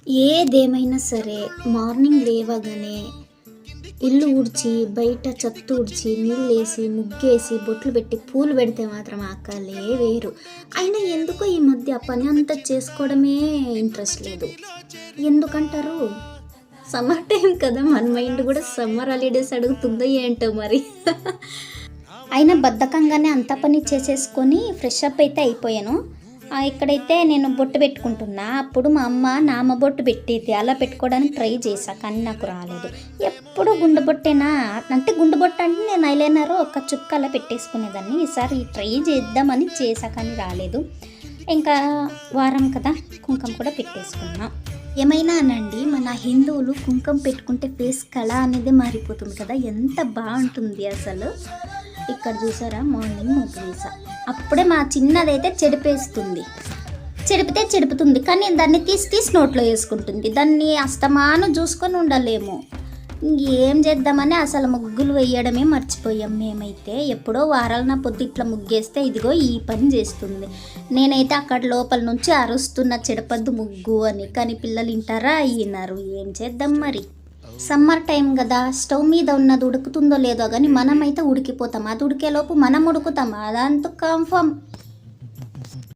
ఏదేమైనా సరే మార్నింగ్ లేవగానే ఇల్లు ఊడ్చి, బయట చెత్త ఊడ్చి, నీళ్ళేసి, ముగ్గేసి, బొట్లు పెట్టి, పూలు పెడితే మాత్రం ఆ కళే వేరు. అయినా ఎందుకో ఈ మధ్య ఆ పని అంతా చేసుకోవడమే ఇంట్రెస్ట్ లేదు. ఎందుకంటారు? సమ్మర్ టైం కదా! మన మైండ్ కూడా సమ్మర్ హాలిడేస్ అడుగుతుందో ఏంటో మరి. అయినా బద్ధకంగానే అంత పని చేసేసుకొని ఫ్రెష్ అప్ అయితే అయిపోయాను. ఇక్కడైతే నేను బొట్టు పెట్టుకుంటున్నా. అప్పుడు మా అమ్మ నామ బొట్టు పెట్టేది, అలా పెట్టుకోవడానికి ట్రై చేశా, కానీ నాకు రాలేదు. ఎప్పుడు గుండు బొట్టేనా అంటే, గుండు బొట్టు అంటే నేను ఐలైనర్ ఒక చుక్క అలా పెట్టేసుకునేదాన్ని. ఈసారి ట్రై చేద్దామని చేశా, కానీ రాలేదు. ఇంకా వారం కదా, కుంకుమ కూడా పెట్టేసుకున్నా. ఏమైనా అనండి, మన హిందువులు కుంకుమ పెట్టుకుంటే ఫేస్ కళ అనేది మారిపోతుంది కదా, ఎంత బాగుంటుంది అసలు. ఇక్కడ చూసారా, మార్నింగ్ ముగ్గు వేసా. అప్పుడే మా చిన్నదైతే చెడిపితే చెడుపుతుంది, కానీ దాన్ని తీసి నోట్లో వేసుకుంటుంది. దాన్ని అస్తమానం చూసుకొని ఉండలేము. ఏం చేద్దామని అసలు ముగ్గులు వేయడమే మర్చిపోయాం మేమైతే. ఎప్పుడో వారాల పొద్దు ఇట్లా ముగ్గేస్తే ఇదిగో ఈ పని చేస్తుంది. నేనైతే అక్కడ లోపల నుంచి అరుస్తున్న చెడపద్దు ముగ్గు అని, కానీ పిల్లలు వింటారా? వినరు. ఏం చేద్దాం మరి. సమ్మర్ టైం కదా, స్టవ్ మీద ఉన్నది ఉడుకుతుందో లేదో కానీ మనమైతే ఉడికిపోతాం. అది ఉడికేలోపు మనం ఉడుకుతాం, అదంతా కన్ఫర్మ్.